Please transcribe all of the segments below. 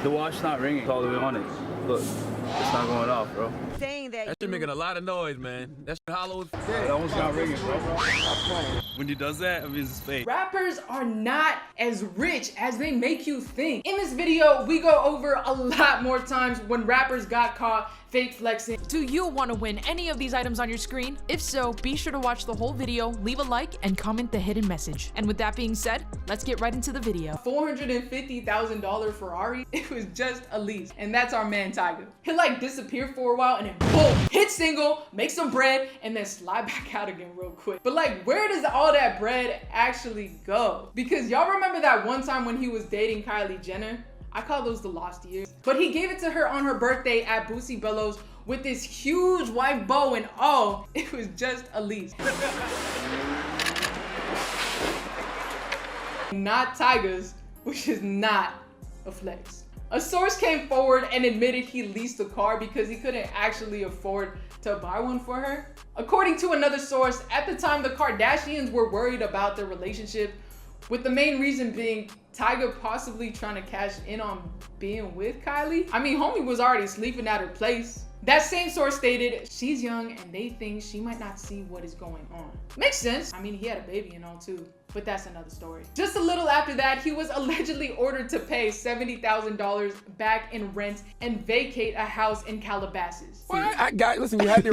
The watch not ringing. It's all the way on it. Look, it's not going off, bro. Saying that shit making a lot of noise, man. That shit hollow as Yeah, that one's not ringing, bro. When he does that, it means it's fake. Rappers are not as rich as they make you think. In this video, we go over a lot more times when rappers got caught fake flexing. Do you want to win any of these items on your screen? If so, be sure to watch the whole video, leave a like, and comment the hidden message. And with that being said, let's get right into the video. $450,000 Ferrari, it was just a lease. And that's our man Tyga. He'll like disappear for a while and then boom, hit single, make some bread, and then slide back out again real quick. But like, where does all that bread actually go? Because y'all remember that one time when he was dating Kylie Jenner? I call those the lost years. But he gave it to her on her birthday at Boosie Bellows with this huge white bow and all. It was just a lease. Not Tyga's, which is not a flex. A source came forward and admitted he leased a car because he couldn't actually afford to buy one for her. According to another source, at the time the Kardashians were worried about their relationship, with the main reason being Tyga possibly trying to cash in on being with Kylie. I mean, homie was already sleeping at her place. That same source stated, she's young and they think she might not see what is going on. Makes sense. I mean, he had a baby and all too, but that's another story. Just a little after that, he was allegedly ordered to pay $70,000 back in rent and vacate a house in Calabasas. Well, listen, you had the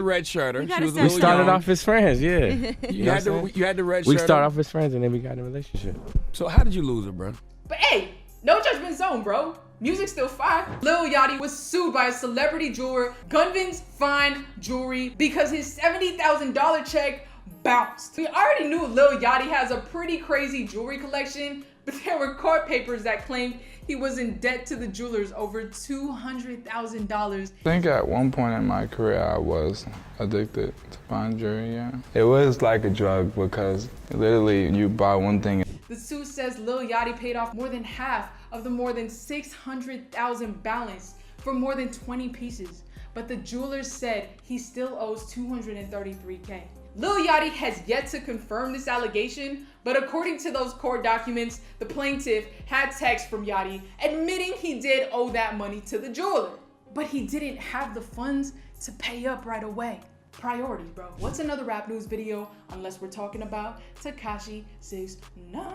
red shirt. She was a We little started young. off as friends, yeah. You had the red shirt. We started off as friends and then we got in a relationship. So how did you lose her, bro? But hey, no judgment zone, bro. Music's still fire. Lil Yachty was sued by a celebrity jeweler, Gunvin's Fine Jewelry, because his $70,000 check bounced. We already knew Lil Yachty has a pretty crazy jewelry collection, but there were court papers that claimed he was in debt to the jewelers over $200,000. I think at one point in my career I was addicted to fine jewelry, yeah. It was like a drug because literally you buy one thing. The suit says Lil Yachty paid off more than half of the more than $600,000 balance for more than 20 pieces, but the jewelers said he still owes $233K. Lil Yachty has yet to confirm this allegation, but according to those court documents, the plaintiff had text from Yachty admitting he did owe that money to the jeweler, but he didn't have the funds to pay up right away. Priorities, bro. What's another rap news video unless we're talking about Tekashi 6ix9ine?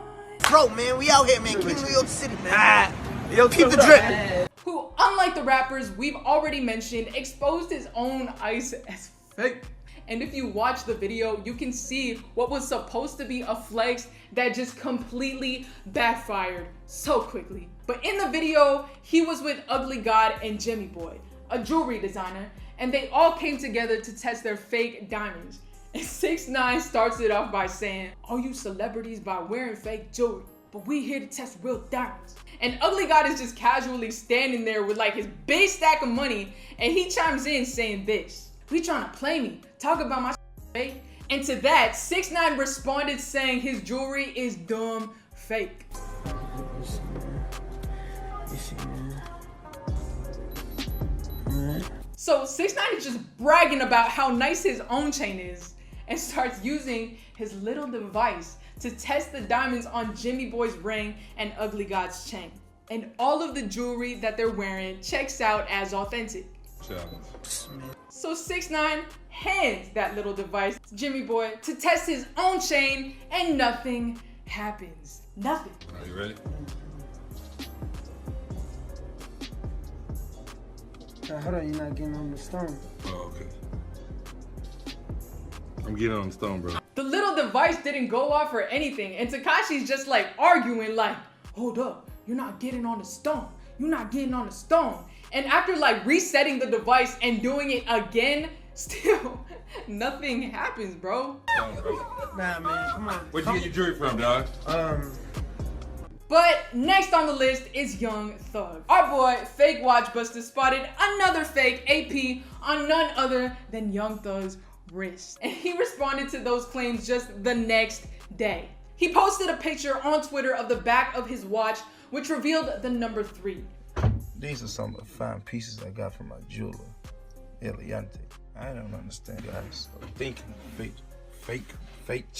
bro, man, we out here, man. King New York City, man. Yo, keep the drip. Who, unlike the rappers we've already mentioned, exposed his own ice as fake. And if you watch the video, you can see what was supposed to be a flex that just completely backfired so quickly. But in the video, he was with Ugly God and Jimmy Boy, a jewelry designer, and they all came together to test their fake diamonds. And 6ix9ine starts it off by saying, all you celebrities by wearing fake jewelry, but we here to test real diamonds. And Ugly God is just casually standing there with like his big stack of money, and he chimes in saying this, we trying to play me, talk about my fake. And to that, 6ix9ine responded saying his jewelry is dumb fake. So 6ix9ine is just bragging about how nice his own chain is and starts using his little device to test the diamonds on Jimmy Boy's ring and Ugly God's chain. And all of the jewelry that they're wearing checks out as authentic. So 6ix9ine hands that little device to Jimmy Boy to test his own chain and nothing happens. Nothing. Are you ready? Hold on, you're not getting on the stone. Oh, okay. I'm getting on the stone, bro. The little device didn't go off or anything, and Tekashi's just like arguing like, hold up, you're not getting on the stone. You're not getting on the stone. And after like resetting the device and doing it again, still nothing happens, bro. Nah, man, come on. Where'd you get your jewelry from, dog? But next on the list is Young Thug. Our boy, fakewatchbustas, spotted another fake AP on none other than Young Thug's wrist. And he responded to those claims just the next day. He posted a picture on Twitter of the back of his watch, which revealed the number 3. These are some of the fine pieces I got from my jeweler, Lil Yachty. I don't understand guys thinking fake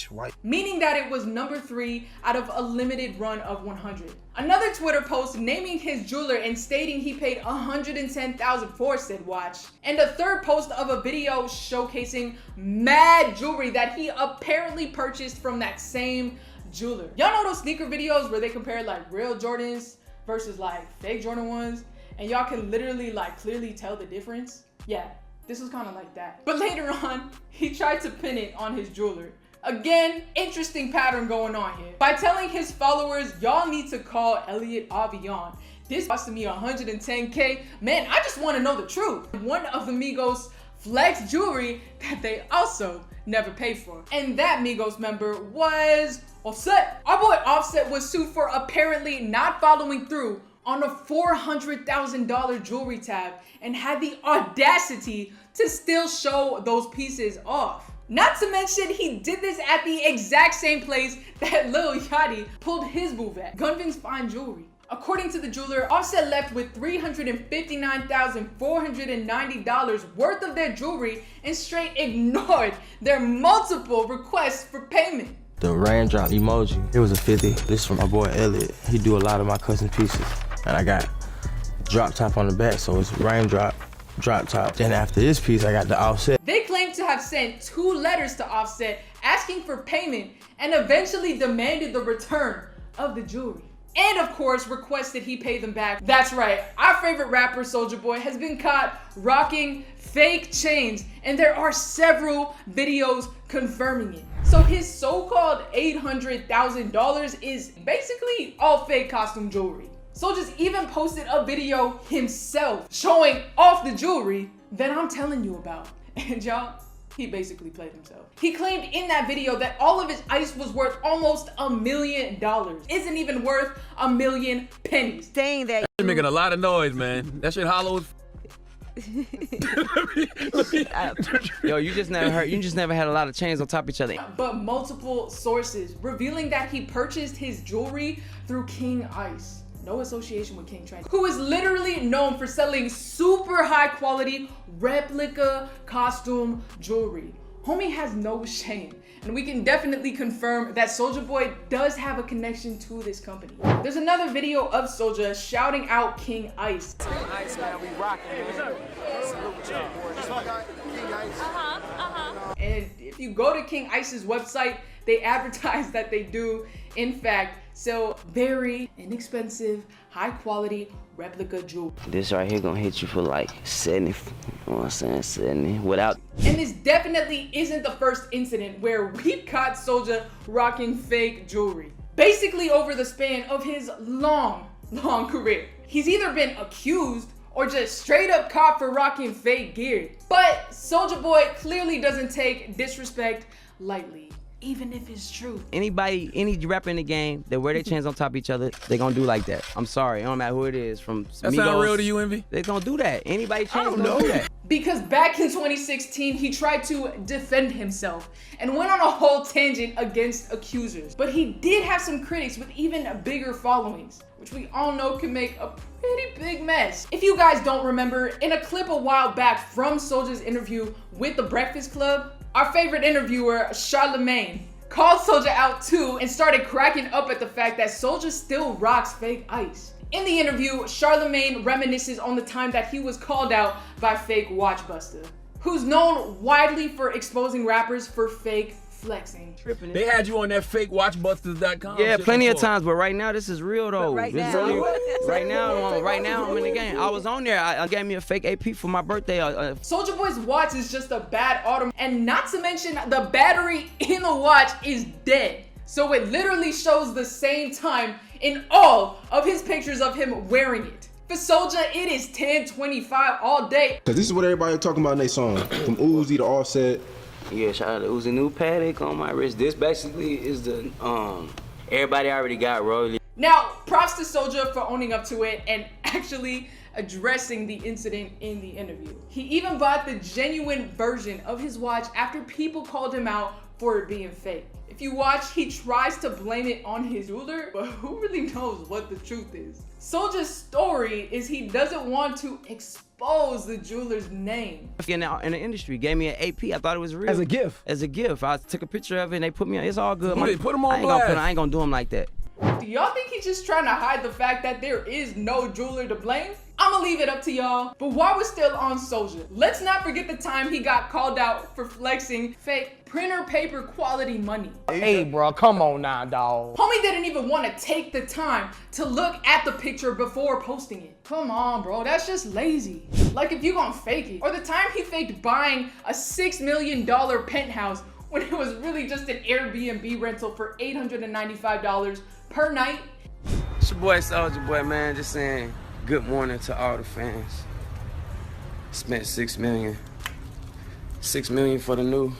white. Meaning that it was number 3 out of a limited run of 100. Another Twitter post naming his jeweler and stating he paid $110,000 for said watch. And a third post of a video showcasing mad jewelry that he apparently purchased from that same jeweler. Y'all know those sneaker videos where they compare like real Jordans versus like fake Jordan ones, and y'all can literally like clearly tell the difference? Yeah, this was kind of like that. But later on, he tried to pin it on his jeweler. Again, interesting pattern going on here. By telling his followers, y'all need to call Elliot Avion. This costed me $110K. Man, I just want to know the truth. One of the Migos flex jewelry that they also never paid for. And that Migos member was Offset. Our boy Offset was sued for apparently not following through on a $400,000 jewelry tab and had the audacity to still show those pieces off. Not to mention, he did this at the exact same place that Lil Yachty pulled his move at, Gunvin's Fine Jewelry. According to the jeweler, Offset left with $359,490 worth of their jewelry and straight ignored their multiple requests for payment. The raindrop emoji, it was a 50. This is from my boy Elliot. He do a lot of my custom pieces. And I got drop top on the back, so it's raindrop, drop top. Then after this piece, I got the Offset. They claim to have sent 2 letters to Offset asking for payment and eventually demanded the return of the jewelry. And of course, requested he pay them back. That's right, our favorite rapper, Soulja Boy, has been caught rocking fake chains, and there are several videos confirming it. So his so-called $800,000 is basically all fake costume jewelry. Soulja's even posted a video himself showing off the jewelry that I'm telling you about. And y'all, he basically played himself. He claimed in that video that all of his ice was worth almost $1 million. Isn't even worth a million pennies. Saying that You're making a lot of noise, man. That shit hollow as Yo, you just never had a lot of chains on top of each other. But multiple sources revealing that he purchased his jewelry through King Ice. No association with King Trent, who is literally known for selling super high quality replica costume jewelry. Homie has no shame, and we can definitely confirm that Soulja Boy does have a connection to this company. There's another video of Soulja shouting out King Ice. King Ice, man, we rocking, man. Salute y'all, boys. King Ice. And if you go to King Ice's website, they advertise that they do, in fact, sell very inexpensive, high quality replica jewelry. This right here gonna hit you for like 70, you know what I'm saying, 70, without. And this definitely isn't the first incident where we caught Soulja rocking fake jewelry. Basically over the span of his long career. He's either been accused or just straight up caught for rocking fake gear. But Soulja Boy clearly doesn't take disrespect lightly, even if it's true. Any rapper in the game that wear their chains on top of each other, they gonna do like that. I'm sorry, it don't matter who it is. From That Migos, sound real to you, Envy? They gonna do that. Anybody chains gonna do that. Because back in 2016, he tried to defend himself and went on a whole tangent against accusers. But he did have some critics with even bigger followings, which we all know can make a pretty big mess. If you guys don't remember, in a clip a while back from Soulja's interview with The Breakfast Club, our favorite interviewer, Charlemagne, called Soulja out too and started cracking up at the fact that Soulja still rocks fake ice. In the interview, Charlemagne reminisces on the time that he was called out by fakewatchbustas, who's known widely for exposing rappers for fake flexing. They had you on that fakewatchbustas.com. Yeah, plenty of times, but right now this is real though. Right This is now. really- right now I'm in the game. I was on there. I gave me a fake AP for my birthday. Soulja Boy's watch is just a bad autumn, and not to mention the battery in the watch is dead. So it literally shows the same time in all of his pictures of him wearing it. For Soulja, it is 10:25 all day. Cause this is what everybody talking about in their song. From Uzi to Offset. Yeah, shout out to Uzi New Paddock on my wrist. This basically is the everybody already got royalty. Now, props to Soulja for owning up to it and actually addressing the incident in the interview. He even bought the genuine version of his watch after people called him out for it being fake. If you watch, he tries to blame it on his jeweler, but who really knows what the truth is? Soulja's story is he doesn't want to expose the jeweler's name. In the industry, gave me an AP. I thought it was real. As a gift? As a gift. I took a picture of it and they put me on. It's all good. Put him on I ain't gonna do him like that. Do y'all think he's just trying to hide the fact that there is no jeweler to blame? I'ma leave it up to y'all. But while we're still on Soulja, let's not forget the time he got called out for flexing fake printer paper quality money. Hey, bro, come on now, dawg. Homie didn't even want to take the time to look at the picture before posting it. Come on, bro, that's just lazy. Like if you gonna fake it. Or the time he faked buying a $6 million penthouse when it was really just an Airbnb rental for $895 per night. It's your boy Soulja Boy, man, just saying good morning to all the fans. Spent $6 million. $6 million for the new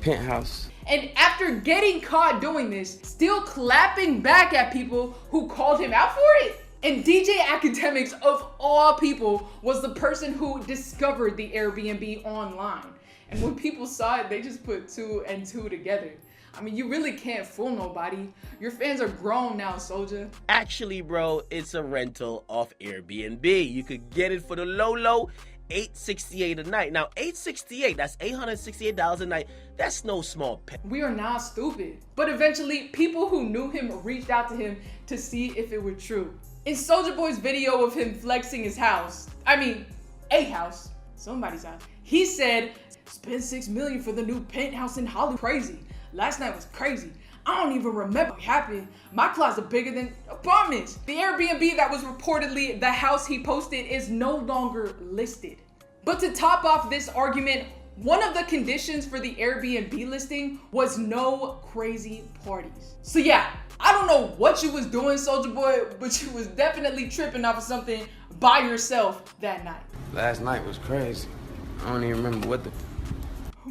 penthouse. And after getting caught doing this, still clapping back at people who called him out for it. And DJ Akademiks, of all people, was the person who discovered the Airbnb online. And when people saw it, they just put 2 and 2 together. I mean, you really can't fool nobody. Your fans are grown now, Soulja. Actually, bro, it's a rental off Airbnb. You could get it for the low, $868 a night. Now, $868, that's $868 a night. That's no small pay. We are not stupid. But eventually, people who knew him reached out to him to see if it were true. In Soulja Boy's video of him flexing his house, a house, somebody's house, he said, spend $6 million for the new penthouse in Hollywood. Crazy. Last night was crazy. I don't even remember what happened. My closet bigger than apartments. The Airbnb that was reportedly the house he posted is no longer listed. But to top off this argument, one of the conditions for the Airbnb listing was no crazy parties. So yeah, I don't know what you was doing, Soulja Boy, but you was definitely tripping off of something by yourself that night. Last night was crazy. I don't even remember what the...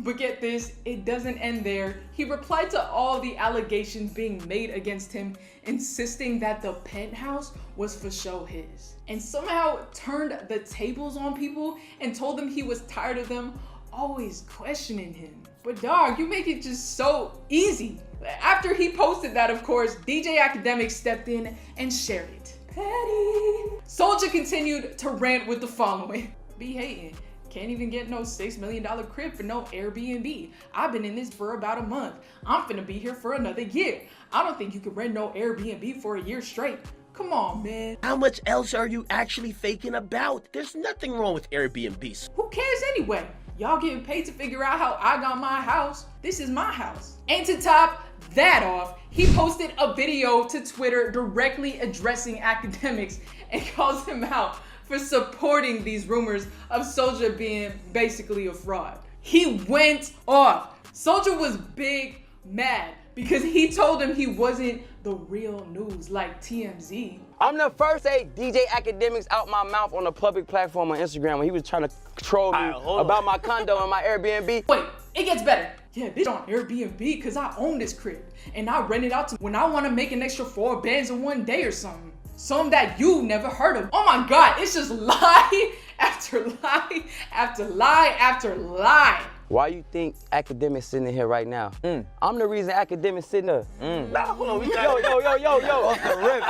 But get this, it doesn't end there. He replied to all the allegations being made against him, insisting that the penthouse was for show his. And somehow turned the tables on people and told them he was tired of them always questioning him. But dog, you make it just so easy. After he posted that, of course, DJ Akademiks stepped in and shared it. Petty. Soulja continued to rant with the following. Be hating. Can't even get no $6 million crib for no Airbnb. I've been in this for about a month. I'm finna be here for another year. I don't think you can rent no Airbnb for a year straight. Come on, man. How much else are you actually faking about? There's nothing wrong with Airbnbs. Who cares anyway? Y'all getting paid to figure out how I got my house. This is my house. And to top that off, he posted a video to Twitter directly addressing Akademiks and calls him out for supporting these rumors of Soulja being basically a fraud. He went off. Soulja was big mad because he told him he wasn't the real news like TMZ. I'm the first DJ Akademiks out my mouth on a public platform on Instagram when he was trying to troll me about my condo and my Airbnb. Wait, it gets better. Yeah, this on Airbnb because I own this crib and I rent it out to when I want to make an extra 4 bands in one day or something. Some that you never heard of. Oh my God, it's just lie after lie after lie after lie. Why you think Akademiks sitting in here right now? I'm the reason Akademiks sitting there. Nah, hold on, we yo. Off the rip.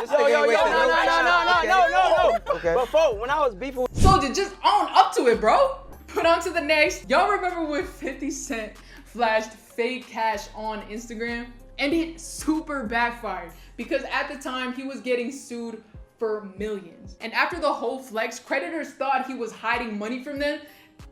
No. Okay. Before, when I was beefing with Soulja, just own up to it, bro. Put on to the next. Y'all remember when 50 Cent flashed fake cash on Instagram? And it super backfired because at the time he was getting sued for millions. And after the whole flex, creditors thought he was hiding money from them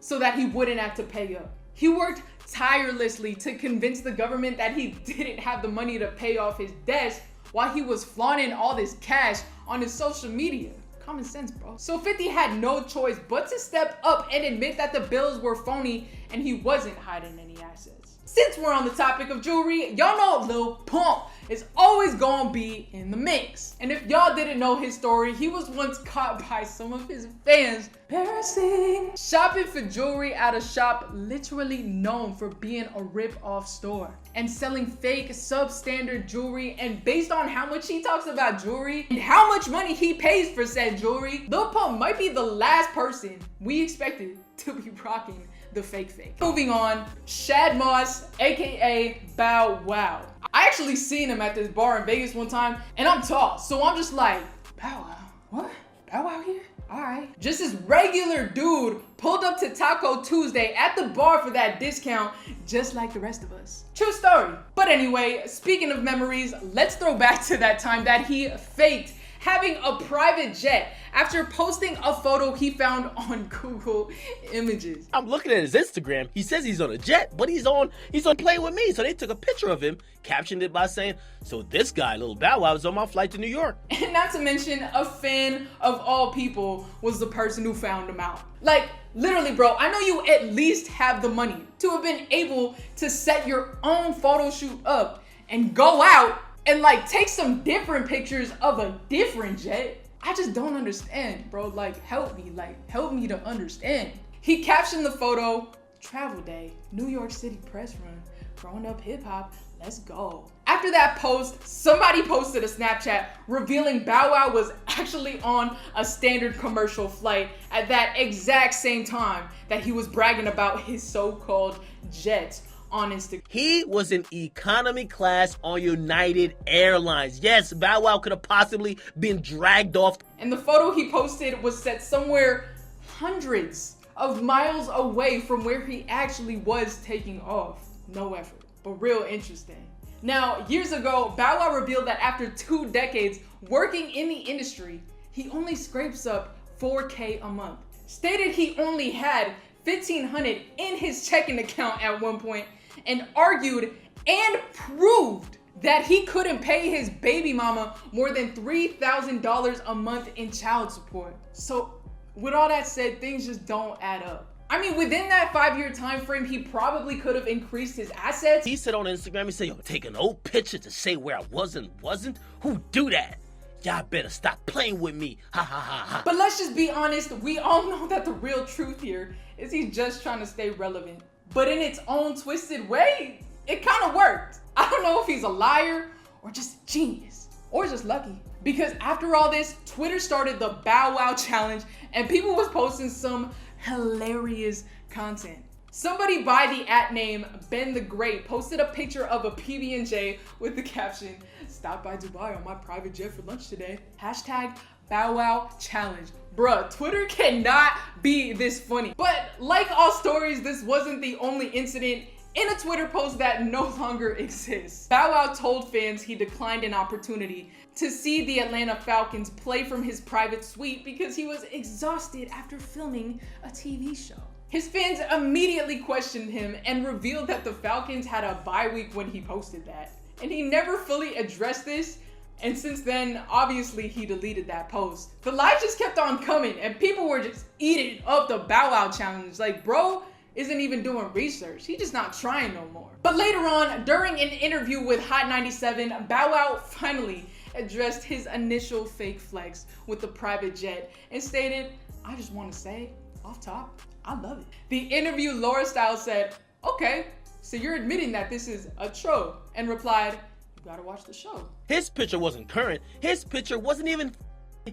so that he wouldn't have to pay up. He worked tirelessly to convince the government that he didn't have the money to pay off his debts while he was flaunting all this cash on his social media. Common sense, bro. So 50 had no choice but to step up and admit that the bills were phony and he wasn't hiding any assets. Since we're on the topic of jewelry, y'all know Lil Pump is always gonna be in the mix. And if y'all didn't know his story, he was once caught by some of his fans embarrassing shopping for jewelry at a shop literally known for being a rip-off store and selling fake substandard jewelry. And based on how much he talks about jewelry and how much money he pays for said jewelry, Lil Pump might be the last person we expected to be rocking the fake. Moving on, Shad Moss, aka Bow Wow. I actually seen him at this bar in Vegas one time, and I'm tall, so I'm just like, Bow Wow, what? Bow Wow here? All right. Just this regular dude pulled up to Taco Tuesday at the bar for that discount, just like the rest of us. True story. But anyway, speaking of memories, let's throw back to that time that he faked having a private jet after posting a photo he found on Google Images. I'm looking at his Instagram. He says he's on a jet, but he's on Play With Me. So they took a picture of him, captioned it by saying, so this guy, Lil Bow Wow, is on my flight to New York. And not to mention, a fan of all people was the person who found him out. Like, literally, bro, I know you at least have the money to have been able to set your own photo shoot up and go out and like take some different pictures of a different jet. I just don't understand, bro. Like, help me to understand. He captioned the photo, travel day, New York City press run, growing up hip hop, let's go. After that post, somebody posted a Snapchat revealing Bow Wow was actually on a standard commercial flight at that exact same time that he was bragging about his so-called jet on Instagram. He was in economy class on United Airlines. Yes, Bow Wow could have possibly been dragged off. And the photo he posted was set somewhere hundreds of miles away from where he actually was taking off. No effort, but real interesting. Now, years ago, Bow Wow revealed that after 2 decades working in the industry, he only scrapes up $4K a month. Stated he only had $1,500 in his checking account at one point, and argued and proved that he couldn't pay his baby mama more than $3,000 a month in child support. So with all that said, things just don't add up. I mean, within that 5-year time frame, he probably could have increased his assets. He said on Instagram, he said, yo, take an old picture to say where I was and wasn't? Who do that? Y'all better stop playing with me. Ha ha ha ha. But let's just be honest, we all know that the real truth here is he's just trying to stay relevant. But in its own twisted way, it kind of worked. I don't know if he's a liar or just genius or just lucky. Because after all this, Twitter started the Bow Wow challenge and people was posting some hilarious content. Somebody by the @name Ben the Great posted a picture of a PB&J with the caption, "Stop by Dubai on my private jet for lunch today. Hashtag Bow Wow challenge." Bruh, Twitter cannot be this funny. But like all stories, this wasn't the only incident in a Twitter post that no longer exists. Bow Wow told fans he declined an opportunity to see the Atlanta Falcons play from his private suite because he was exhausted after filming a TV show. His fans immediately questioned him and revealed that the Falcons had a bye week when he posted that. And he never fully addressed this, and since then, obviously he deleted that post. The lies just kept on coming and people were just eating up the Bow Wow challenge. Like, bro isn't even doing research. He's just not trying no more. But later on, during an interview with Hot 97, Bow Wow finally addressed his initial fake flex with the private jet and stated, "I just want to say, off top, I love it." The interview Laura Stiles said, "Okay, so you're admitting that this is a troll," and replied, "You gotta watch the show." His picture wasn't current. His picture wasn't even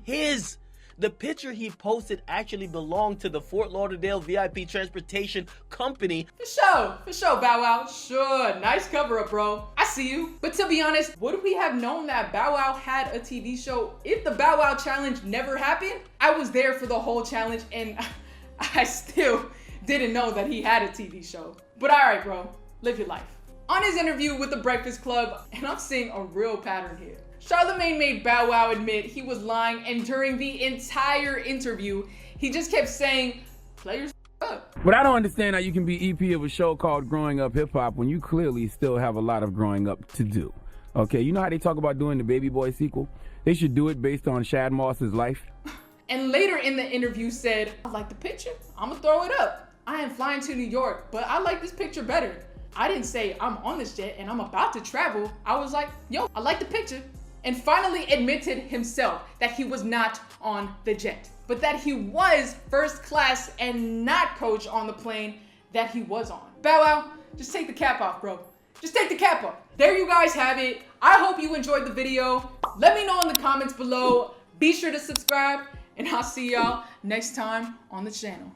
his. The picture he posted actually belonged to the Fort Lauderdale VIP Transportation Company. For sure, Bow Wow. Sure, nice cover up, bro. I see you. But to be honest, would we have known that Bow Wow had a TV show if the Bow Wow challenge never happened? I was there for the whole challenge and I still didn't know that he had a TV show. But all right, bro, live your life. On his interview with The Breakfast Club, and I'm seeing a real pattern here, Charlamagne made Bow Wow admit he was lying, and during the entire interview, he just kept saying, "Players up." But I don't understand how you can be EP of a show called Growing Up Hip Hop when you clearly still have a lot of growing up to do. Okay, you know how they talk about doing the Baby Boy sequel? They should do it based on Shad Moss's life. And later in the interview said, "I like the picture, I'ma throw it up. I am flying to New York, but I like this picture better. I didn't say I'm on this jet and I'm about to travel. I was like, yo, I like the picture." And finally admitted himself that he was not on the jet, but that he was first class and not coach on the plane that he was on. Bow Wow, just take the cap off, bro. Just take the cap off. There you guys have it. I hope you enjoyed the video. Let me know in the comments below. Be sure to subscribe, and I'll see y'all next time on the channel.